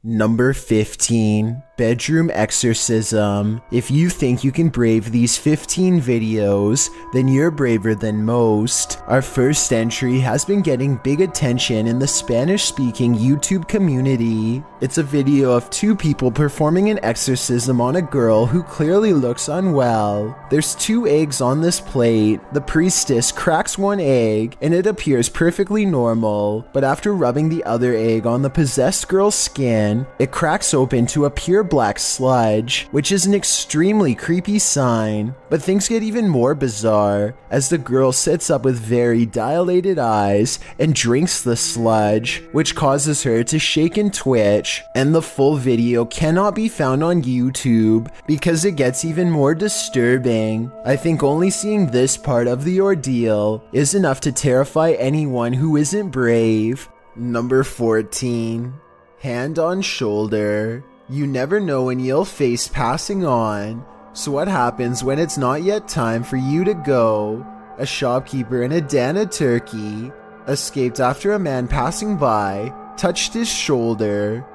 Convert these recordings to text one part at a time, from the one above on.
Number 15. Bedroom Exorcism. If you think you can brave these 15 videos, then you're braver than most. Our first entry has been getting big attention in the Spanish-speaking YouTube community. It's a video of two people performing an exorcism on a girl who clearly looks unwell. There's 2 eggs on this plate. The priestess cracks one egg and it appears perfectly normal, but after rubbing the other egg on the possessed girl's skin, it cracks open to a pure black sludge, which is an extremely creepy sign. But things get even more bizarre as the girl sits up with very dilated eyes and drinks the sludge, which causes her to shake and twitch, and the full video cannot be found on YouTube because it gets even more disturbing. I think only seeing this part of the ordeal is enough to terrify anyone who isn't brave. Number 14. Hand on shoulder. You never know when you'll face passing on, so what happens when it's not yet time for you to go? A shopkeeper in Adana, Turkey, escaped after a man passing by touched his shoulder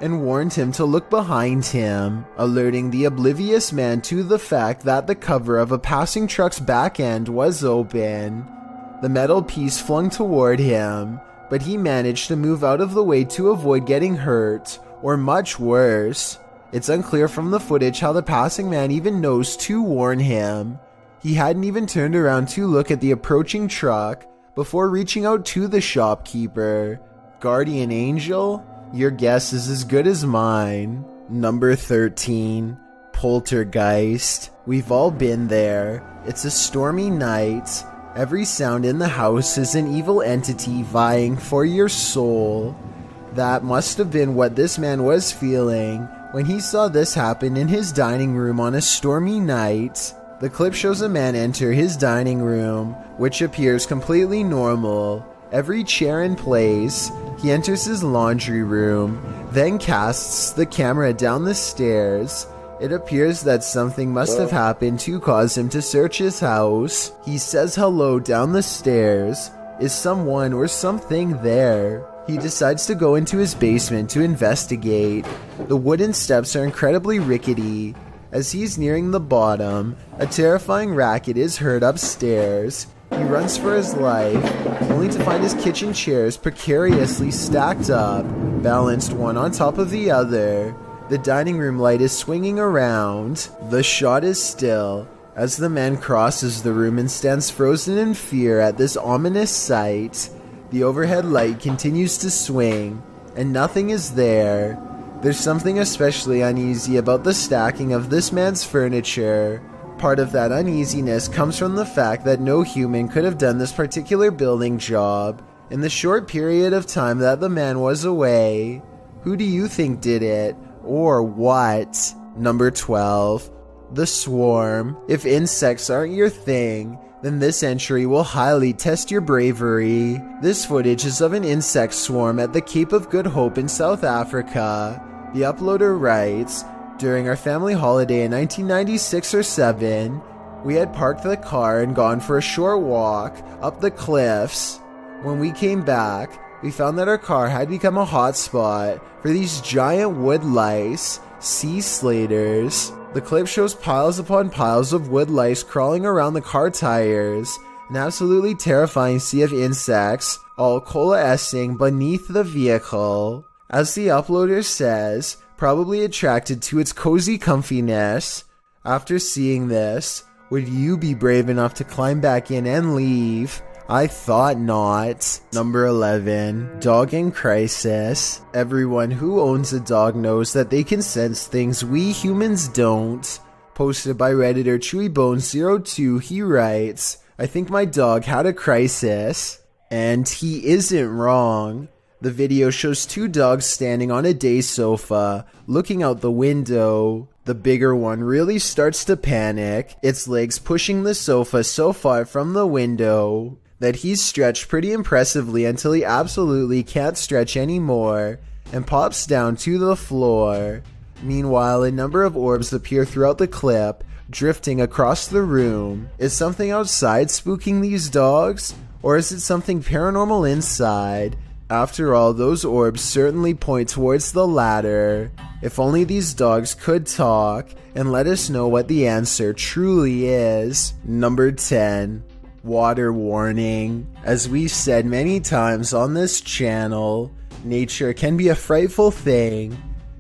and warned him to look behind him, alerting the oblivious man to the fact that the cover of a passing truck's back end was open. The metal piece flung toward him, but he managed to move out of the way to avoid getting hurt, or much worse. It's unclear from the footage how the passing man even knows to warn him. He hadn't even turned around to look at the approaching truck before reaching out to the shopkeeper. Guardian angel? Your guess is as good as mine. Number 13. Poltergeist. We've all been there. It's a stormy night. Every sound in the house is an evil entity vying for your soul. That must have been what this man was feeling when he saw this happen in his dining room on a stormy night. The clip shows a man enter his dining room, which appears completely normal. Every chair in place. He enters his laundry room, then casts the camera down the stairs. It appears that something must have happened to cause him to search his house. He says hello down the stairs. Is someone or something there? He decides to go into his basement to investigate. The wooden steps are incredibly rickety. As he's nearing the bottom, a terrifying racket is heard upstairs. He runs for his life, only to find his kitchen chairs precariously stacked up, balanced one on top of the other. The dining room light is swinging around. The shot is still as the man crosses the room and stands frozen in fear at this ominous sight. The overhead light continues to swing, and nothing is there. There's something especially uneasy about the stacking of this man's furniture. Part of that uneasiness comes from the fact that no human could have done this particular building job in the short period of time that the man was away. Who do you think did it? Or what? Number 12. The Swarm. If insects aren't your thing, then this entry will highly test your bravery. This footage is of an insect swarm at the Cape of Good Hope in South Africa. The uploader writes, during our family holiday in 1996 or 7, we had parked the car and gone for a short walk up the cliffs. When we came back, we found that our car had become a hotspot for these giant wood lice, sea slaters. The clip shows piles upon piles of wood lice crawling around the car tires, an absolutely terrifying sea of insects, all coalescing beneath the vehicle. As the uploader says, probably attracted to its cozy comfiness. After seeing this, would you be brave enough to climb back in and leave? I thought not. Number 11. Dog in Crisis. Everyone who owns a dog knows that they can sense things we humans don't. Posted by Redditor ChewyBones02, he writes, I think my dog had a crisis. And he isn't wrong. The video shows 2 dogs standing on a day sofa, looking out the window. The bigger one really starts to panic, its legs pushing the sofa so far from the window that he's stretched pretty impressively until he absolutely can't stretch anymore and pops down to the floor. Meanwhile, a number of orbs appear throughout the clip, drifting across the room. Is something outside spooking these dogs? Or is it something paranormal inside? After all, those orbs certainly point towards the latter. If only these dogs could talk and let us know what the answer truly is. Number 10. Water warning. As we've said many times on this channel, nature can be a frightful thing.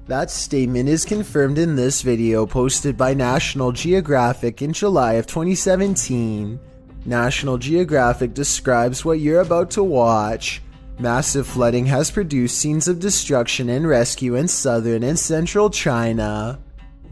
That statement is confirmed in this video posted by National Geographic in July of 2017. National Geographic describes what you're about to watch. Massive flooding has produced scenes of destruction and rescue in southern and central China.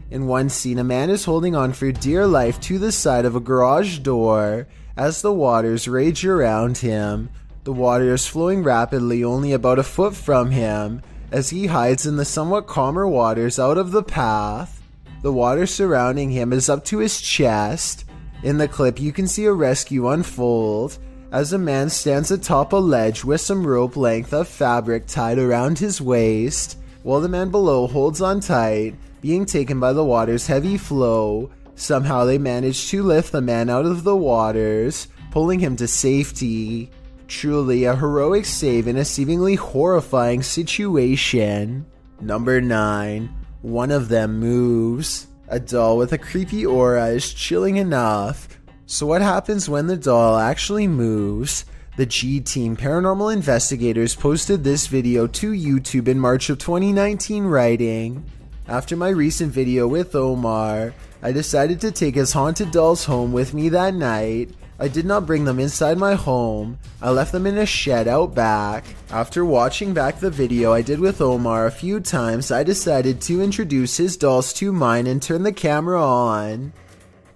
In one scene, a man is holding on for dear life to the side of a garage door as the waters rage around him. The water is flowing rapidly only about a foot from him as he hides in the somewhat calmer waters out of the path. The water surrounding him is up to his chest. In the clip, you can see a rescue unfold as a man stands atop a ledge with some rope length of fabric tied around his waist, while the man below holds on tight, being taken by the water's heavy flow. Somehow they manage to lift the man out of the waters, pulling him to safety. Truly a heroic save in a seemingly horrifying situation. Number 9. One of them moves. A doll with a creepy aura is chilling enough. So what happens when the doll actually moves? The G-Team Paranormal Investigators posted this video to YouTube in March of 2019 writing, "After my recent video with Omar, I decided to take his haunted dolls home with me that night. I did not bring them inside my home. I left them in a shed out back. After watching back the video I did with Omar a few times, I decided to introduce his dolls to mine and turn the camera on."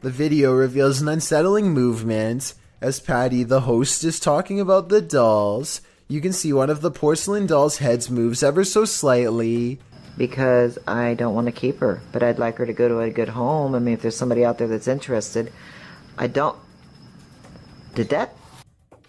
The video reveals an unsettling movement. As Patty, the host, is talking about the dolls, you can see one of the porcelain dolls' heads moves ever so slightly. Because I don't want to keep her, but I'd like her to go to a good home. I mean, if there's somebody out there that's interested, I don't... Did that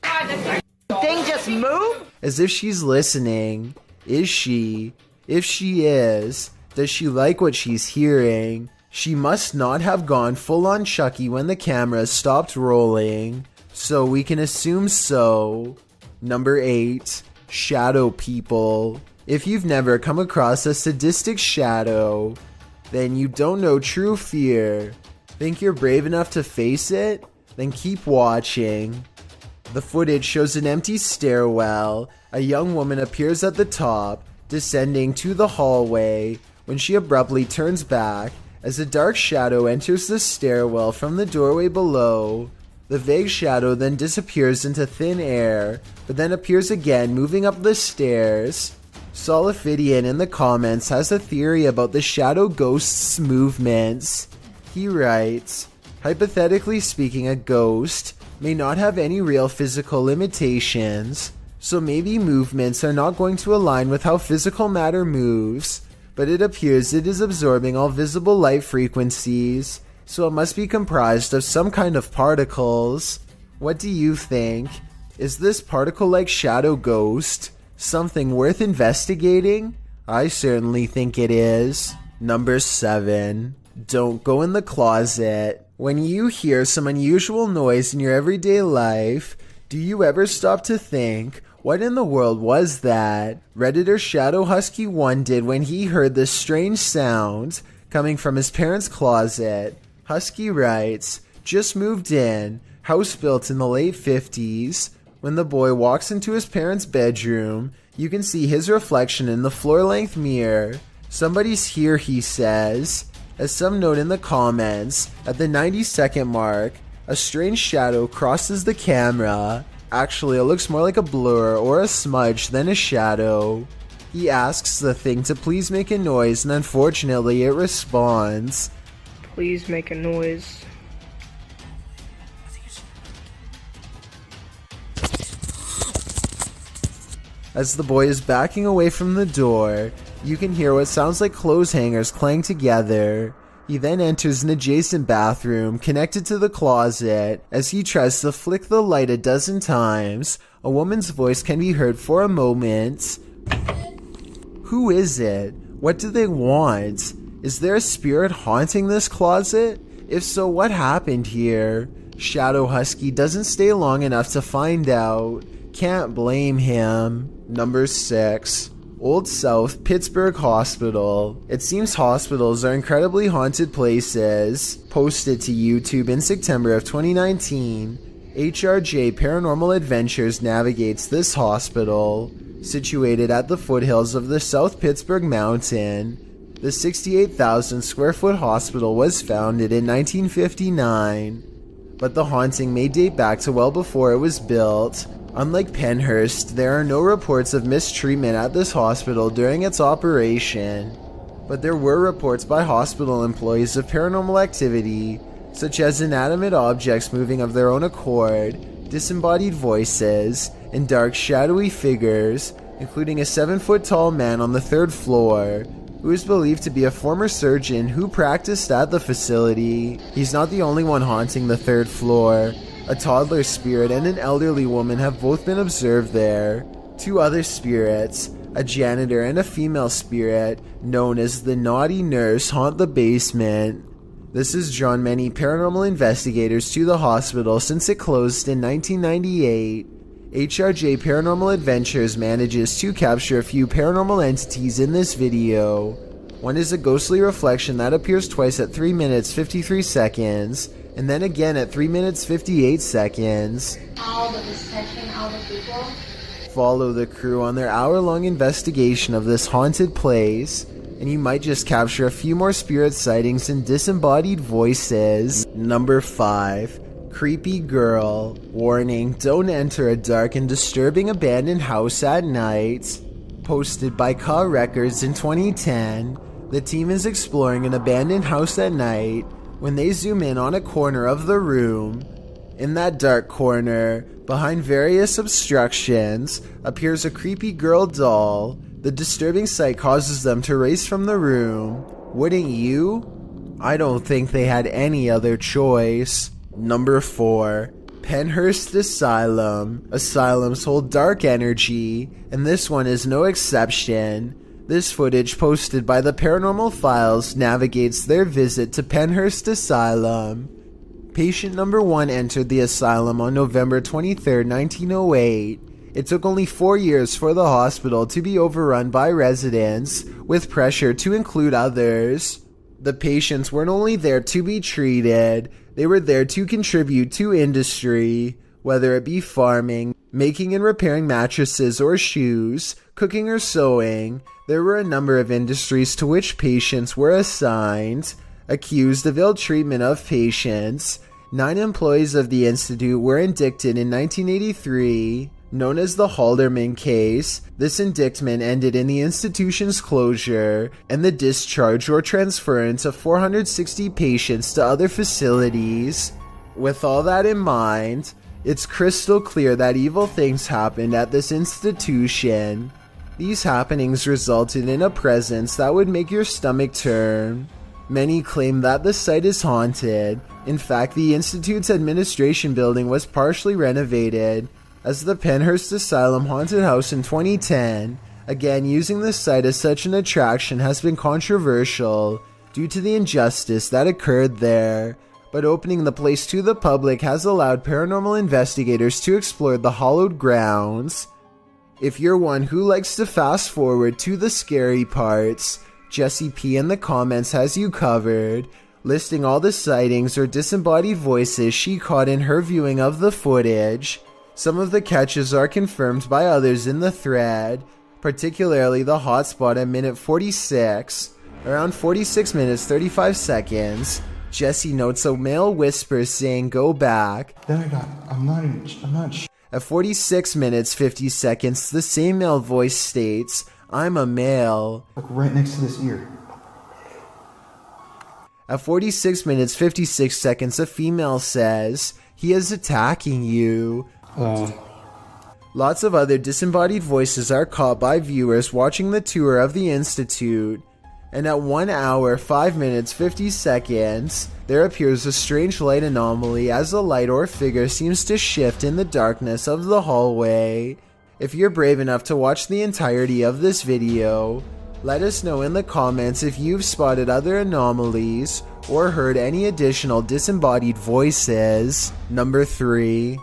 thing just move? As if she's listening. Is she? If she is, does she like what she's hearing? She must not have gone full-on Chucky when the camera stopped rolling, so we can assume so. Number 8. Shadow people. If you've never come across a sadistic shadow, then you don't know true fear. Think you're brave enough to face it? Then keep watching. The footage shows an empty stairwell. A young woman appears at the top, descending to the hallway, when she abruptly turns back as a dark shadow enters the stairwell from the doorway below. The vague shadow then disappears into thin air, but then appears again moving up the stairs. Solifidian in the comments has a theory about the shadow ghost's movements. He writes, "Hypothetically speaking, a ghost may not have any real physical limitations, so maybe movements are not going to align with how physical matter moves, but it appears it is absorbing all visible light frequencies, so it must be comprised of some kind of particles. What do you think? Is this particle-like shadow ghost something worth investigating? I certainly think it is." Number 7. Don't go in the closet. When you hear some unusual noise in your everyday life, do you ever stop to think, what in the world was that? Redditor Shadow Husky 1 did when he heard this strange sound coming from his parents' closet. Husky writes, "Just moved in, house built in the late 50s. When the boy walks into his parents' bedroom, you can see his reflection in the floor-length mirror. Somebody's here," he says. As some note in the comments, at the 90-second mark, a strange shadow crosses the camera. Actually, it looks more like a blur or a smudge than a shadow. He asks the thing to please make a noise, and unfortunately it responds, "Please make a noise." As the boy is backing away from the door, you can hear what sounds like clothes hangers clang together. He then enters an adjacent bathroom connected to the closet. As he tries to flick the light a dozen times, a woman's voice can be heard for a moment. Who is it? What do they want? Is there a spirit haunting this closet? If so, what happened here? Shadow Husky doesn't stay long enough to find out. Can't blame him. Number 6. Old South Pittsburgh Hospital. It seems hospitals are incredibly haunted places. Posted to YouTube in September of 2019, HRJ Paranormal Adventures navigates this hospital. Situated at the foothills of the South Pittsburgh Mountain, the 68,000 square foot hospital was founded in 1959, but the haunting may date back to well before it was built. Unlike Penhurst, there are no reports of mistreatment at this hospital during its operation, but there were reports by hospital employees of paranormal activity, such as inanimate objects moving of their own accord, disembodied voices, and dark shadowy figures, including a 7-foot-tall man on the 3rd floor, who is believed to be a former surgeon who practiced at the facility. He's not the only one haunting the 3rd floor. A toddler spirit and an elderly woman have both been observed there. 2 other spirits, a janitor and a female spirit, known as the Naughty Nurse, haunt the basement. This has drawn many paranormal investigators to the hospital since it closed in 1998. HRJ Paranormal Adventures manages to capture a few paranormal entities in this video. One is a ghostly reflection that appears twice at 3 minutes 53 seconds, and then again at 3 minutes 58 seconds. All the section, all the people. Follow the crew on their hour-long investigation of this haunted place, and you might just capture a few more spirit sightings and disembodied voices. Number 5. Creepy Girl. Warning, don't enter a dark and disturbing abandoned house at night. Posted by Ka Records in 2010, the team is exploring an abandoned house at night when they zoom in on a corner of the room. In that dark corner, behind various obstructions, appears a creepy girl doll. The disturbing sight causes them to race from the room. Wouldn't you? I don't think they had any other choice. Number 4. Penhurst Asylum. Asylums hold dark energy, and this one is no exception. This footage posted by the Paranormal Files navigates their visit to Penhurst Asylum. Patient number 1 entered the asylum on November 23, 1908. It took only 4 years for the hospital to be overrun by residents, with pressure to include others. The patients weren't only there to be treated, they were there to contribute to industry, whether it be farming, making and repairing mattresses or shoes, cooking or sewing. There were a number of industries to which patients were assigned. Accused of ill treatment of patients, 9 employees of the institute were indicted in 1983, known as the Halderman case. This indictment ended in the institution's closure and the discharge or transference of 460 patients to other facilities. With all that in mind, it's crystal clear that evil things happened at this institution. These happenings resulted in a presence that would make your stomach turn. Many claim that the site is haunted. In fact, the Institute's administration building was partially renovated as the Penhurst Asylum Haunted House in 2010. Again, using the site as such an attraction has been controversial due to the injustice that occurred there, but opening the place to the public has allowed paranormal investigators to explore the hallowed grounds. If you're one who likes to fast forward to the scary parts, Jessie P in the comments has you covered, listing all the sightings or disembodied voices she caught in her viewing of the footage. Some of the catches are confirmed by others in the thread, particularly the hotspot at minute 46. Around 46 minutes 35 seconds, Jessie notes a male whisper saying go back. I'm not At 46 minutes 50 seconds, the same male voice states, I'm a male. Look right next to this ear. At 46 minutes 56 seconds, a female says, he is attacking you. Lots of other disembodied voices are caught by viewers watching the tour of the Institute. And at 1 hour, 5 minutes, 50 seconds, there appears a strange light anomaly as a light or figure seems to shift in the darkness of the hallway. If you're brave enough to watch the entirety of this video, let us know in the comments if you've spotted other anomalies or heard any additional disembodied voices. Number 3.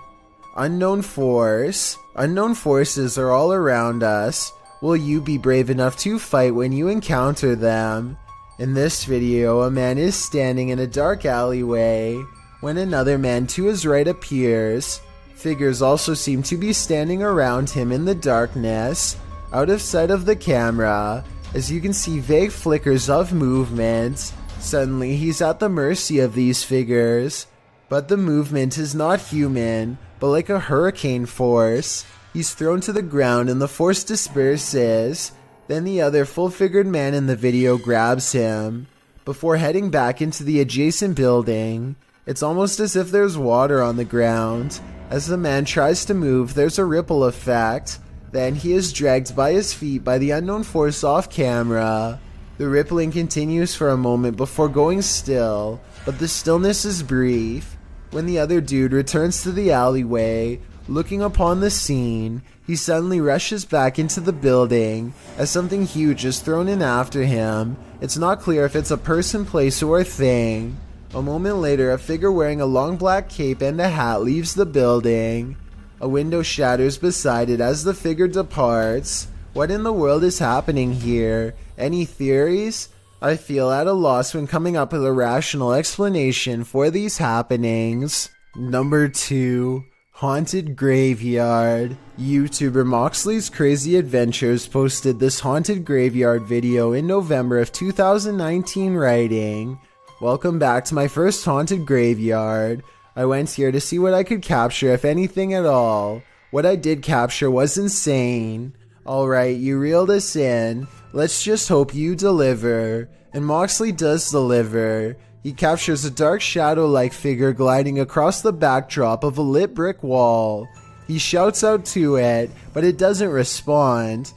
Unknown force. Unknown forces are all around us. Will you be brave enough to fight when you encounter them? In this video, a man is standing in a dark alleyway when another man to his right appears. Figures also seem to be standing around him in the darkness, out of sight of the camera, as you can see vague flickers of movement. Suddenly, he's at the mercy of these figures, but the movement is not human, but like a hurricane force. He's thrown to the ground and the force disperses. Then the other full-figured man in the video grabs him, before heading back into the adjacent building. It's almost as if there's water on the ground. As the man tries to move, there's a ripple effect. Then he is dragged by his feet by the unknown force off camera. The rippling continues for a moment before going still, but the stillness is brief. When the other dude returns to the alleyway, looking upon the scene, he suddenly rushes back into the building as something huge is thrown in after him. It's not clear if it's a person, place, or thing. A moment later, a figure wearing a long black cape and a hat leaves the building. A window shatters beside it as the figure departs. What in the world is happening here? Any theories? I feel at a loss when coming up with a rational explanation for these happenings. Number 2. Haunted Graveyard. YouTuber Moxley's Crazy Adventures posted this haunted graveyard video in November of 2019, writing, "Welcome back to my first haunted graveyard. I went here to see what I could capture, if anything at all. What I did capture was insane. Alright, you reeled us in. Let's just hope you deliver." And Moxley does deliver. He captures a dark shadow-like figure gliding across the backdrop of a lit brick wall. He shouts out to it, but it doesn't respond.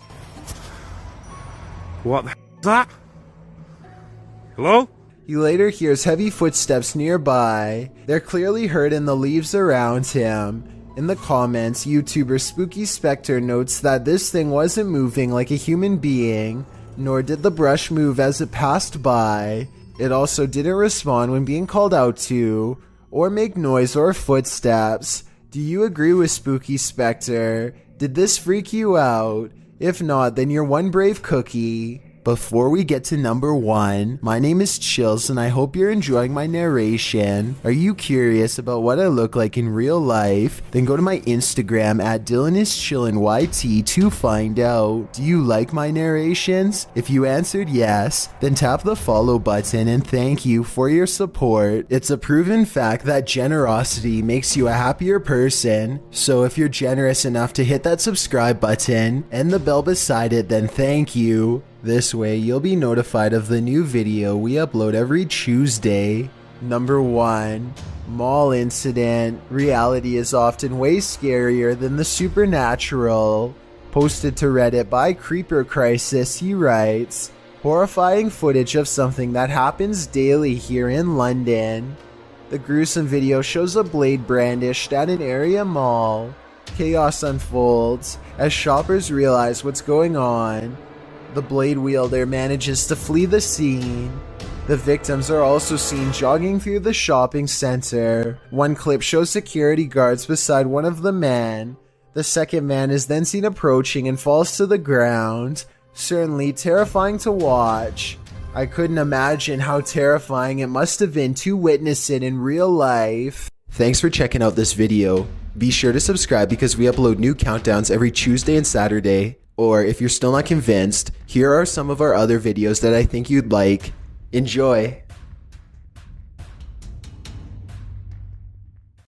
What the is that? Hello? He later hears heavy footsteps nearby. They're clearly heard in the leaves around him. In the comments, YouTuber Spooky Spectre notes that this thing wasn't moving like a human being, nor did the brush move as it passed by. It also didn't respond when being called out to, or make noise or footsteps. Do you agree with Spooky Spectre? Did this freak you out? If not, then you're one brave cookie. Before we get to number 1, my name is Chills and I hope you're enjoying my narration. Are you curious about what I look like in real life? Then go to my Instagram at DylanIsChillinYT to find out. Do you like my narrations? If you answered yes, then tap the follow button and thank you for your support. It's a proven fact that generosity makes you a happier person. So if you're generous enough to hit that subscribe button and the bell beside it, then thank you. This way, you'll be notified of the new video we upload every Tuesday. Number 1. Mall Incident. Reality is often way scarier than the supernatural. Posted to Reddit by Creeper Crisis, he writes, "Horrifying footage of something that happens daily here in London. The gruesome video shows a blade brandished at an area mall. Chaos unfolds as shoppers realize what's going on. The blade wielder manages to flee the scene. The victims are also seen jogging through the shopping center. One clip shows security guards beside one of the men. The second man is then seen approaching and falls to the ground. Certainly terrifying to watch. I couldn't imagine how terrifying it must have been to witness it in real life." Thanks for checking out this video. Be sure to subscribe because we upload new countdowns every Tuesday and Saturday. Or if you're still not convinced, here are some of our other videos that I think you'd like. Enjoy!